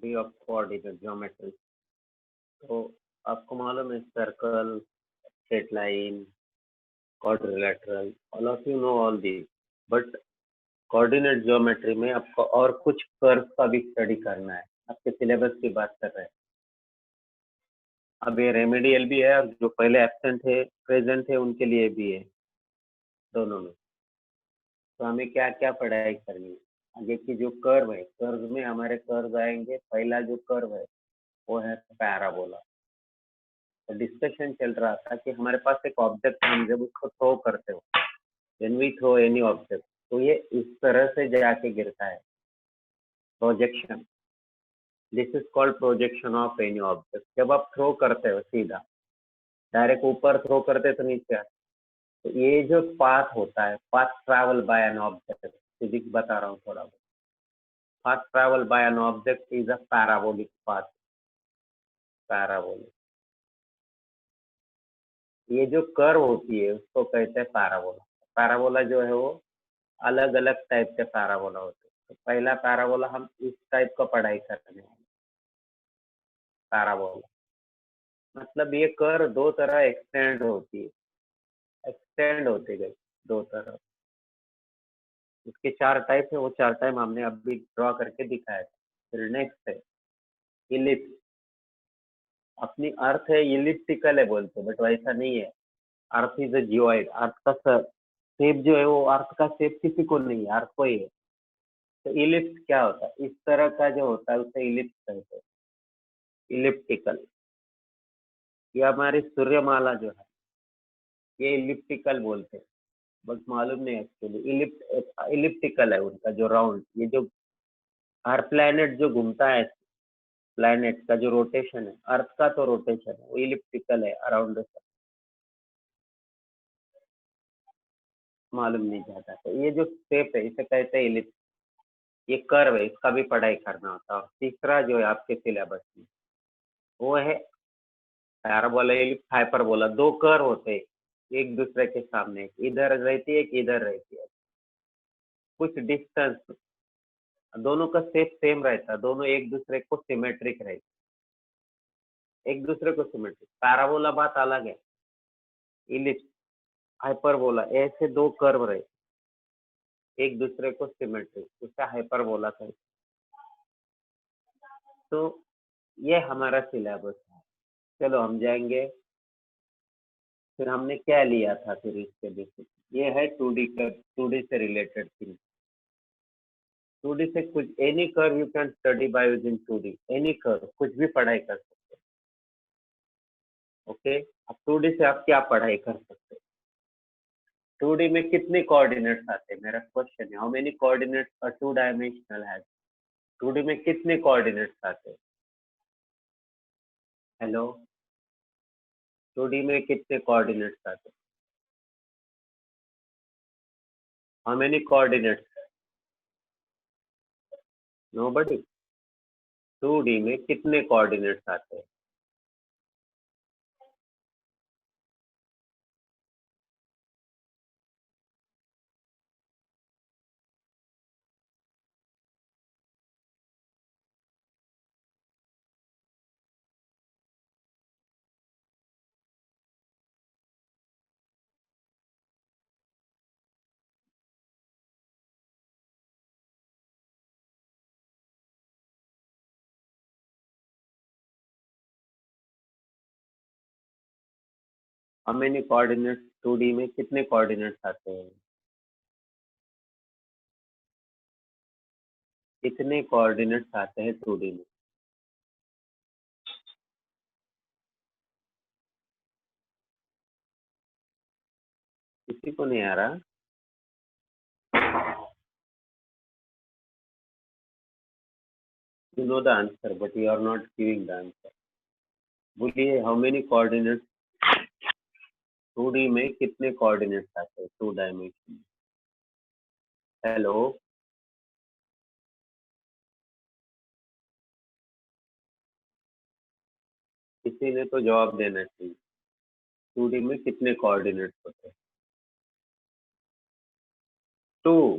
Three of coordinate geometry. तो आपको मालूम है circle, straight line, quadrilateral, all of you know all these, but coordinate geometry में आपको और कुछ कर्व का भी स्टडी करना है। आपके सिलेबस की बात कर रहे हैं। अब ये रेमेडियल भी है और जो पहले एब्सेंट है प्रेजेंट है उनके लिए भी है, दोनों में। तो हमें क्या क्या पढ़ाई करनी है आगे की। जो कर्व है, कर्व में हमारे कर्व आएंगे। पहला जो कर्व है वो है पैराबोला। तो डिस्कशन चल रहा था कि हमारे पास एक ऑब्जेक्ट है, हम जब उसको थ्रो करते हो, when we throw any object, तो ये इस तरह से जाके गिरता है, projection. This is called projection of any object. जब आप थ्रो करते हो सीधा, डायरेक्ट ऊपर थ्रो करते तो नीचे आता। तो ये जो पाथ होता है, path travel by an object, physics बता रहा हूँ थोड़ा बहुत। Path travel by an object is a parabolic path. Parabolic, ये जो कर्व होती है उसको कहते हैं पैराबोला। पैराबोला जो है वो अलग अलग टाइप के पैराबोला होते हैं। तो पहला पैराबोला हम इस टाइप का पढ़ाई करने वाले। पैराबोला मतलब ये कर्व दो तरह एक्सटेंड होती है, एक्सटेंड होते गए दो तरह। उसके चार टाइप है, वो चार टाइप हमने अभी ड्रॉ करके दिखाया था। फिर नेक्स्ट है इलिप्स। अपनी अर्थ है इलिप्टिकल है बोलते, बट वैसा नहीं है। Earth is a geoid. अर्थ का शेप जो है वो अर्थ का शेप किसी को नहीं है, अर्थ को ही है। तो इलिप्स क्या होता है? इस तरह का जो होता है उसे इलिप्स कहते हैं, इलिप्टिकल। ये हमारी सूर्यमाला जो है ये इलिप्टिकल बोलते हैं, बस मालूम नहीं एक्चुअली। इलिप्टिकल है उनका जो राउंड। ये जो हर प्लेनेट जो घूमता है, प्लेनेट का जो रोटेशन है, अर्थ का तो रोटेशन है वो इलिप्टिकल है अराउंड द सन। मालूम नहीं जाता। तो ये जो शेप है इसे कहते हैं इलिप्स। ये कर्व है, इसका भी पढ़ाई करना होता है। और तीसरा जो है आपके सिलेबस में वो है पैराबोला, एलिप्स, हाइपरबोला। दो कर्व होते हैं एक दूसरे के सामने, एक इधर रहती है एक इधर रहती है। कुछ डिस्टेंस, दोनों का शेप सेम रहता है, दोनों एक दूसरे को सिमेट्रिक रहते, एक दूसरे को सिमेट्रिक। पैराबोला बात अलग है, इलिप्स, हाइपरबोला, ऐसे दो कर्व रहे एक दूसरे को सिमेट्रिक, उसे हाइपरबोला कहते हैं। तो ये हमारा सिलेबस है। चलो हम जाएंगे। फिर हमने क्या लिया था फिर इसके बेसिस? ये है 2D का, 2D से रिलेटेड थिंग। 2D से कुछ any curve you can study by using 2D। Any curve, कुछ भी पढ़ाई कर सकते हो। ओके, अब 2D से आप क्या पढ़ाई कर सकते हो? 2D में कितने कोऑर्डिनेट्स आते हैं? मेरा क्वेश्चन है, how many coordinates a two dimensional has? 2D में कितने कोऑर्डिनेट्स आते हैं? हेलो, 2D में कितने कोऑर्डिनेट्स आते हैं? How many coordinates? Nobody. 2D में कितने कोऑर्डिनेट्स आते हैं? How many coordinates? 2D में कितने कोऑर्डिनेट्स आते हैं? कितने कोऑर्डिनेट्स आते हैं 2D में? किसी को नहीं आ रहा? You know the answer, but you are not giving the answer. बोलिए, हाउ मेनी कोऑर्डिनेट्स? 2D में कितने कोऑर्डिनेट्स आते हैं 2 डायमेंशन में? हेलो, किसी ने तो जवाब देना चाहिए। 2D में कितने कोऑर्डिनेट्स होते हैं? 2।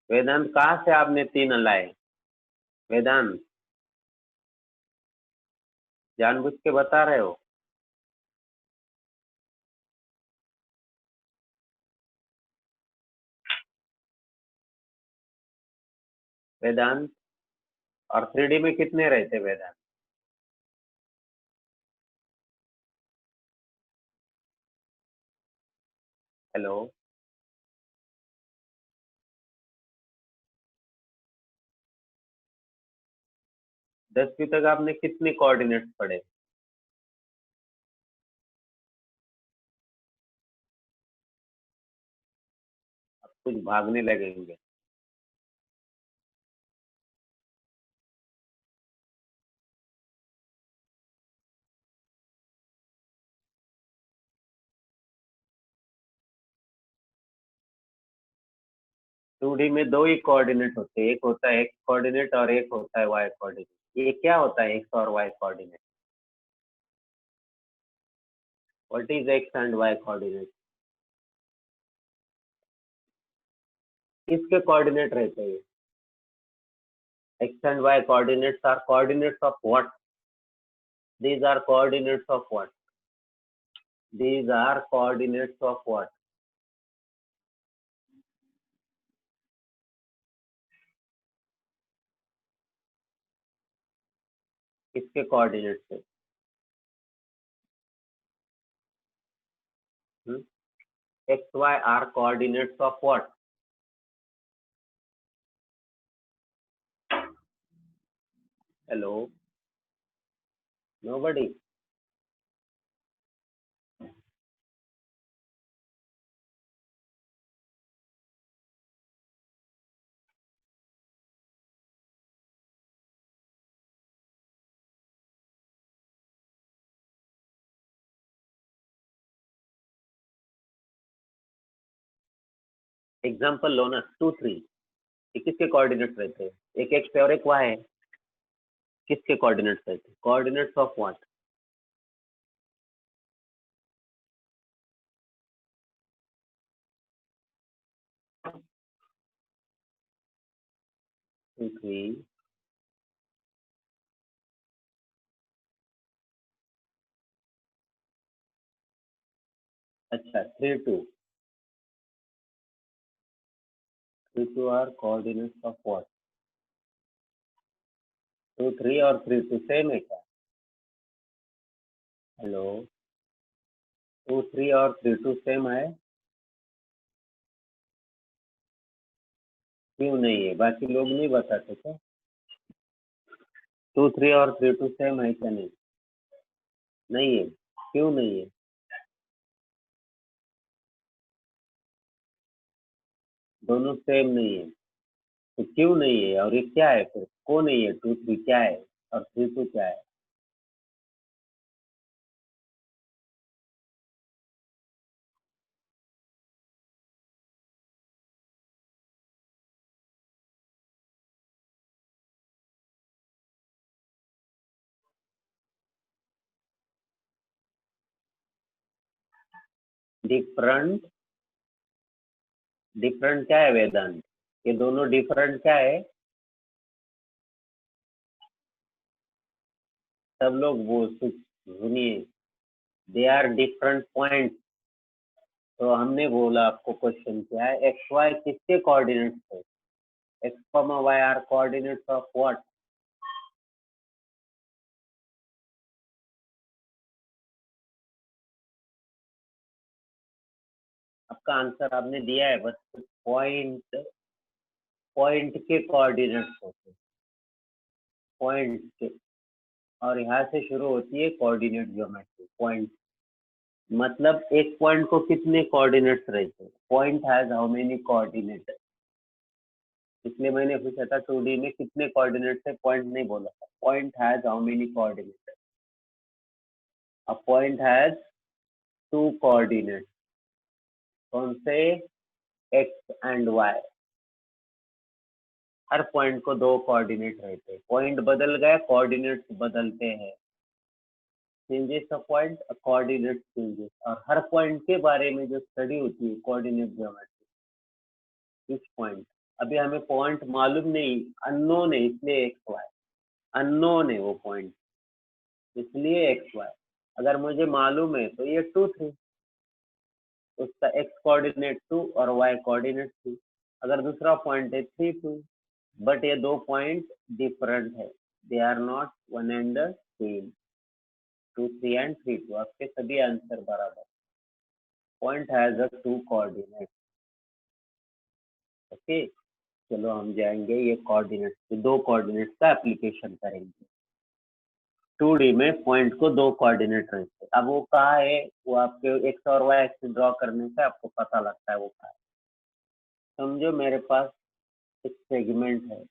वेदांत, कहाँ से आपने 3 लाए? वेदांत, जानबूझ के बता रहे हो? वेदांत, और 3D में कितने रहते वेदांत? हेलो। 10वीं तक आपने कितने कोऑर्डिनेट्स पढ़े? कुछ भागने लगेंगे। टू डी में दो ही कोऑर्डिनेट होते हैं, एक होता है एक्स कोऑर्डिनेट और एक होता है वाई कोऑर्डिनेट। ये क्या होता है एक्स और Y coordinate? What is X and Y coordinate? किसके कोऑर्डिनेट रहते हैं? X and Y coordinates are coordinates of what? These are coordinates of what? These are coordinates of what? किसके कोऑर्डिनेट्स है? X Y are coordinates of what? Hello. Nobody. Example लो ना, 2 3। ये किसके coordinates रहते हैं? एक एक्स है और एक वाई है। किसके कोऑर्डिनेट्स रहते हैं? Coordinates of what? 2 3। अच्छा, 3 2। 3 2 आर कोऑर्डिनेट्स ऑफ व्हाट? 2 3 और 3 2 सेम है क्या? हेलो। 2 3 और 3 2 सेम है? क्यों नहीं है? बाकी लोग नहीं बताते क्या? 2 3 और 3 2 सेम है क्या? नहीं, नहीं है। क्यों नहीं है? दोनों सेम नहीं है। तो क्यों नहीं है? और ये क्या है फिर? कौन है ये 2 3 क्या है और 3 2 क्या है? डिफरेंट? डिफरेंट क्या है वेदांत? ये दोनों डिफरेंट क्या है? सब लोग वो सुनिए, दे आर डिफरेंट पॉइंट। तो हमने बोला, आपको क्वेश्चन क्या है, एक्स वाई किसके कोऑर्डिनेट्स है? X comma Y are coordinates of what? आपका आंसर आपने दिया है, बस पॉइंट, पॉइंट के कोऑर्डिनेट्स होते हैं, पॉइंट के। और यहाँ से शुरू होती है कोऑर्डिनेट ज्योमेट्री। पॉइंट मतलब एक पॉइंट को कितने कोऑर्डिनेट्स रहते हैं? Point has how many coordinate? इसलिए मैंने पूछा था 2D में कितने कोऑर्डिनेट्स है, पॉइंट नहीं बोला था। Point has how many coordinate? A point has 2 coordinate. कौन से? X and Y. हर पॉइंट को 2 कोऑर्डिनेट रहते हैं। पॉइंट बदल गया, कोऑर्डिनेट्स बदलते हैं। Changes of point, coordinate changes. और हर पॉइंट के बारे में जो स्टडी होती है कोऑर्डिनेट ज्योमेट्री। इस पॉइंट, अभी हमें पॉइंट मालूम नहीं, अननोन है, इसलिए एक्स वाई। अननोन है वो पॉइंट, इसलिए एक्स वाई। अगर मुझे मालूम है तो ये 2 3, उसका एक्स कोऑर्डिनेट 2 और वाई कोऑर्डिनेट 3। अगर दूसरा पॉइंट है 3 2, बट ये दो पॉइंट डिफरेंट है, they are not one and the same. 2 3 and 3 2, आपके सभी आंसर बराबर। Point has a 2 coordinate. Okay, चलो हम जाएंगे ये कोऑर्डिनेट, दो कोऑर्डिनेट का एप्लीकेशन करेंगे। 2D में पॉइंट को दो कोऑर्डिनेट रहते हैं। अब वो कहाँ है, वो आपके एक्स और वाई एक्सिस ड्रॉ करने से आपको पता लगता है वो कहाँ है। समझो मेरे पास एक सेगमेंट है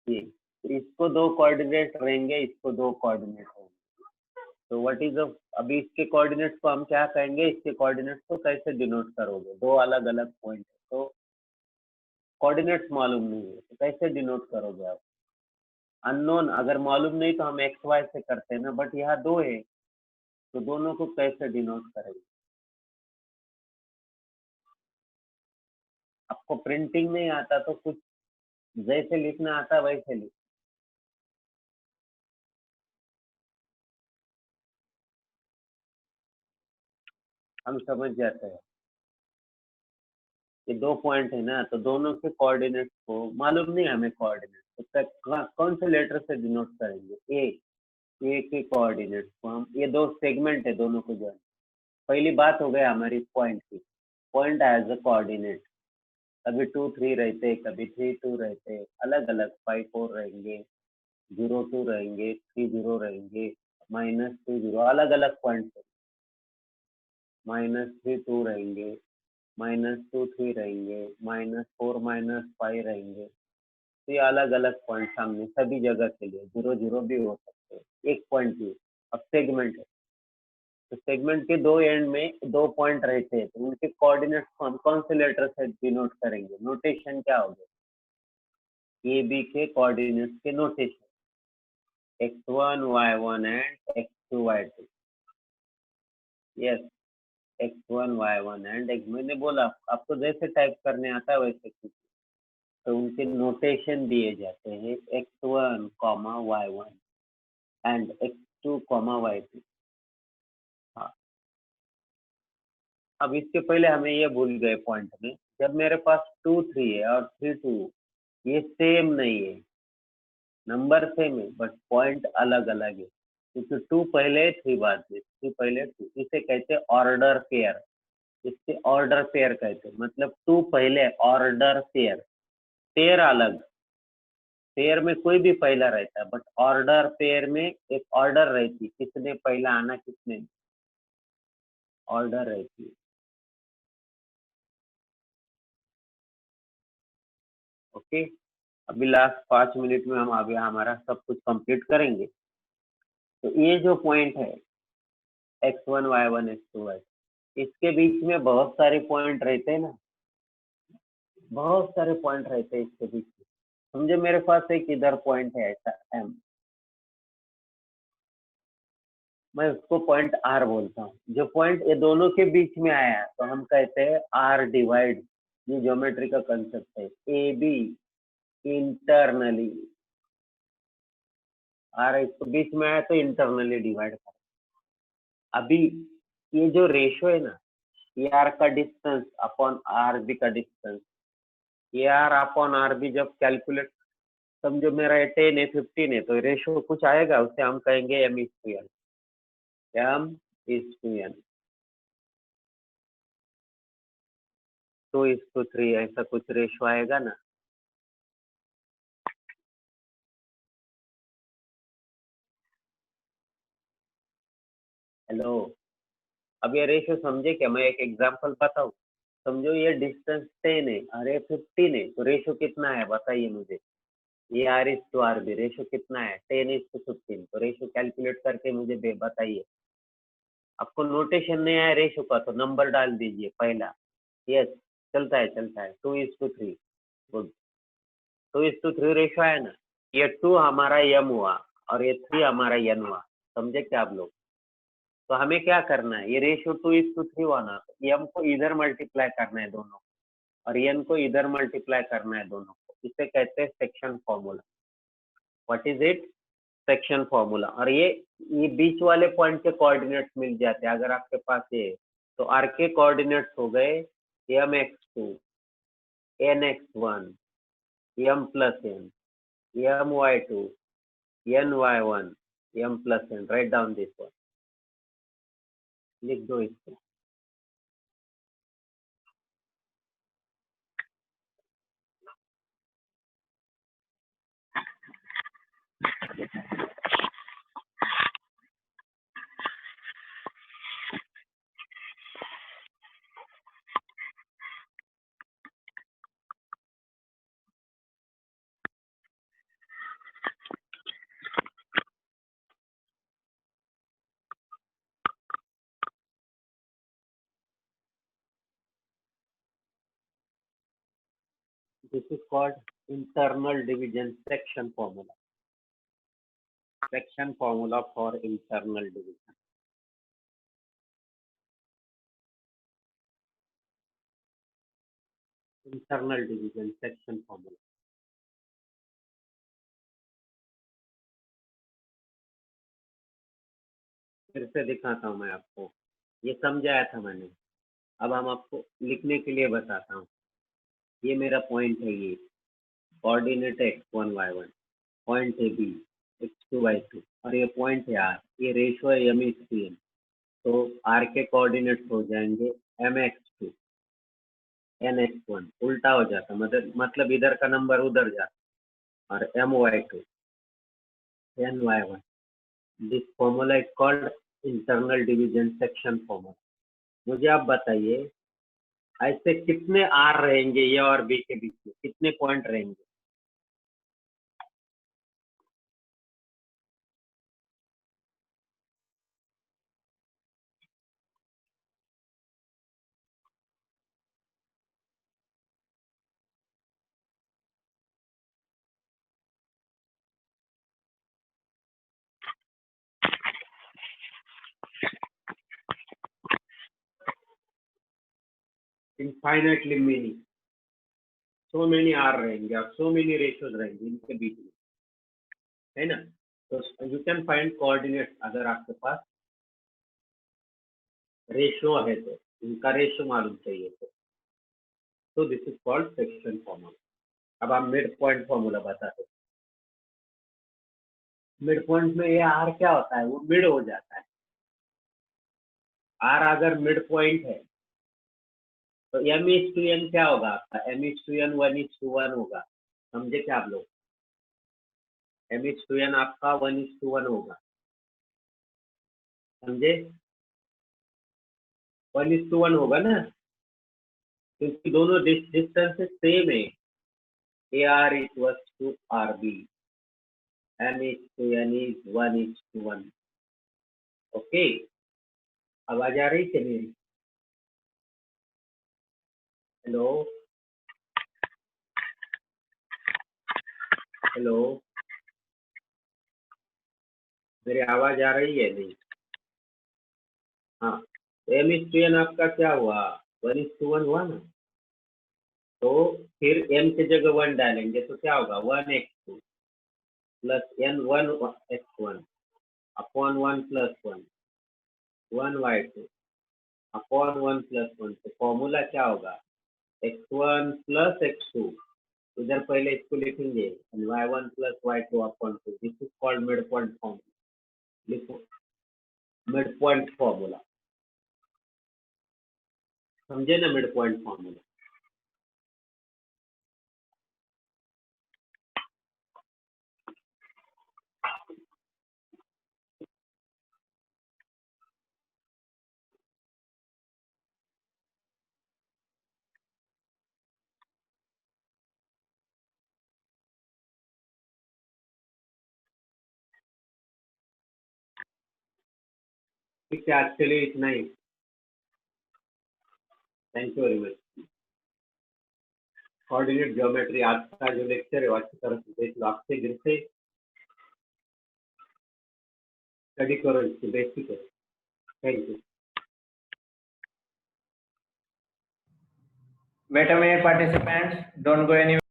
ये, तो इसको दो कोऑर्डिनेट रहेंगे, इसको दो कोऑर्डिनेट होंगे। तो व्हाट इज द, अभी इसके कोऑर्डिनेट्स को हम क्या कहेंगे, इसके कोऑर्डिनेट्स को कैसे डिनोट करोगे, दो अलग अलग पॉइंट है तो कोऑर्डिनेट्स मालूम नहीं है तो कैसे डिनोट करोगे आप। अननोन अगर मालूम नहीं तो हम एक्स वाई से करते हैं ना, बट यहाँ दो है तो दोनों को कैसे डिनोट करेंगे। आपको प्रिंटिंग नहीं आता तो कुछ जैसे लिखना आता वैसे लिख, हम समझ जाते हैं। ये दो पॉइंट है ना, तो दोनों के कोऑर्डिनेट्स को मालूम नहीं हमें कोऑर्डिनेट, तो कौन से लेटर से डिनोट करेंगे, ए के कोऑर्डिनेट्स को हम, ये दो सेगमेंट है दोनों को ज्वाइन। पहली बात हो गई हमारी पॉइंट की, पॉइंट एज अ कोऑर्डिनेट। कभी 2 3 रहते, कभी 3 2 रहते, अलग अलग 5 4 रहेंगे, 0 2 रहेंगे, 3 0 रहेंगे, -2 0, अलग अलग पॉइंट, -3 2 रहेंगे, -2 3 रहेंगे, -4 -5 रहेंगे। तो ये अलग अलग पॉइंट सामने सभी जगह के लिए 0 0 भी हो सकते हैं, एक पॉइंट भी। अब सेगमेंट है, तो सेगमेंट के दो एंड में दो पॉइंट रहते हैं, तो उनके कोऑर्डिनेट्स को हम कौन से लेटर से डिनोट करेंगे, नोटेशन क्या होगा, ए बी के कोऑर्डिनेट्स के notation, x1 y1 and x2 y2। Yes, x1 y1 and x, मैंने बोला आपको जैसे टाइप करने आता है वैसे कुछ, तो उनके नोटेशन दिए जाते हैं x1 y1 and x2 y2। हाँ, अब इसके पहले हमें ये भूल गए पॉइंट में, जब मेरे पास 2 3 है और 3 2, ये सेम नहीं है, नंबर सेम है बट पॉइंट अलग अलग है, क्योंकि 2 पहले 3 बाद में, 3 पहले 2, इसे कहते हैं ऑर्डर पेयर। इससे ऑर्डर पेयर कहते हैं, मतलब 2 पहले ऑर्डर पेयर, पेयर अलग, पेयर में कोई भी पहला रहता है, बट ऑर्डर पेयर में एक ऑर्डर रहती है, किसने पहला आना किसने, ऑर्डर रहती है। ओके, अभी लास्ट 5 मिनट में हम अभी हमारा सब कुछ कंप्लीट करेंगे। तो ये जो पॉइंट है x1 y1 x2 y, इसके बीच में बहुत सारे पॉइंट रहते हैं ना, बहुत सारे पॉइंट रहते हैं इसके बीच में। समझे मेरे पास एक इधर पॉइंट है ऐसा m, मैं उसको पॉइंट R बोलता हूँ। जो पॉइंट ये दोनों के बीच में आया तो हम कहते हैं R डिवाइड, ये ज्योमेट्री का कंसेप्ट है। ए बी इंटरनली, R इसको बीच में आया तो इंटरनली डिवाइड कर। अभी ये जो रेशो है ना, ये आर का डिस्टेंस अपॉन आर बी का डिस्टेंस, ये आर अपॉन आर बी जब कैलकुलेट, समझो मेरा 10 है 15 है, तो रेशो कुछ आएगा, उसे हम कहेंगे M is to N, M is to N, 2:3, ऐसा कुछ रेशो आएगा ना। हेलो, अब ये रेशो समझे क्या, मैं एक एग्जांपल बताऊं। समझो ये डिस्टेंस 10 है और ये 15 है, तो रेशो कितना है बताइए मुझे। ये R is to R B, ratio कितना है, 10:15, तो रेशो कैलकुलेट करके मुझे बताइए। आपको नोटेशन नहीं आया रेशो का तो नंबर डाल दीजिए पहला। यस, चलता है 2:3, गुड। 2:3 रेशो है ना, ये 2 हमारा यम हुआ और ये 3 हमारा यन हुआ। समझे क्या आप लोग। तो हमें क्या करना है, ये रेशियो 2:3 हुआ ना, तो यम को इधर मल्टीप्लाई करना है दोनों, और एन को इधर मल्टीप्लाई करना है दोनों को। इसे कहते हैं section formula. What is it? Section formula. और ये बीच वाले पॉइंट के कोऑर्डिनेट्स मिल जाते हैं अगर आपके पास ये, तो आर के कोऑर्डिनेट्स हो गए mx2, nx1, m plus n, my2, ny1, m plus n. Write down this one, लिख दो इसको। This is called internal division section formula. Section formula for internal division. Internal division section formula. फिर से दिखाता हूँ मैं आपको, ये समझाया था मैंने, अब हम आपको लिखने के लिए बताता हूँ। ये मेरा पॉइंट है, ये कोऑर्डिनेट है x1 y1, पॉइंट है b x2 y2, और ये पॉइंट है r, ये रेशियो है m/n। तो r के कोऑर्डिनेट्स हो जाएंगे mx2 nx1, उल्टा हो जाता, मतलब इधर का नंबर उधर जाता, और my2 ny1। This formula is called internal division section formula. मुझे आप बताइए, ऐसे कितने आर रहेंगे ए और बी के बीच में, कितने पॉइंट रहेंगे? Infinitely many, so many are रहेंगे और सो मेनी रेशियोज रहेंगे इनके बीच में, है ना? तो यू कैन फाइंड कोऑर्डिनेट, अगर आपके पास रेशियो है तो, इनका रेशियो मालूम चाहिए तो this is called section formula. अब आप मिड पॉइंट फॉर्मूला बताते, मिड पॉइंट में ये आर क्या होता है, वो मिड हो जाता है। आर अगर मिड पॉइंट है तो m/n क्या होगा आपका, m/n 1:1 होगा। समझे क्या आप लोग? m/n आपका 1:1 होगा, समझे? 1:1 होगा ना, क्योंकि दोनों डिस्टेंस सेम है। AR equals to RB, m/n is 1:1। Okay, आवाज आ रही है मेरी? हेलो हेलो, मेरी आवाज आ रही है नहीं? हाँ, m/n आपका क्या हुआ, 1:1 हुआ ना। तो फिर m की जगह 1 डालेंगे तो क्या होगा, 1x2 plus n1x1 upon 1 plus 1, 1y2 upon 1 plus 1। तो फॉर्मूला क्या होगा, x1 प्लस x2, इधर पहले इसको लिखेंगे, y1 plus y2 upon 2। This is called mid point formula. लिखो, मिड पॉइंट फॉर्मूला, समझे ना? Mid point formula. ठीक है, आज के लिए इतना ही। Thank you very much. Coordinate geometry आज का जो लेक्चर है वो अच्छी तरह से देख लो, आपसे गिर से स्टडी करो, इसकी बेसिक है। Thank you. Wait a minute, participants. Don't go anywhere.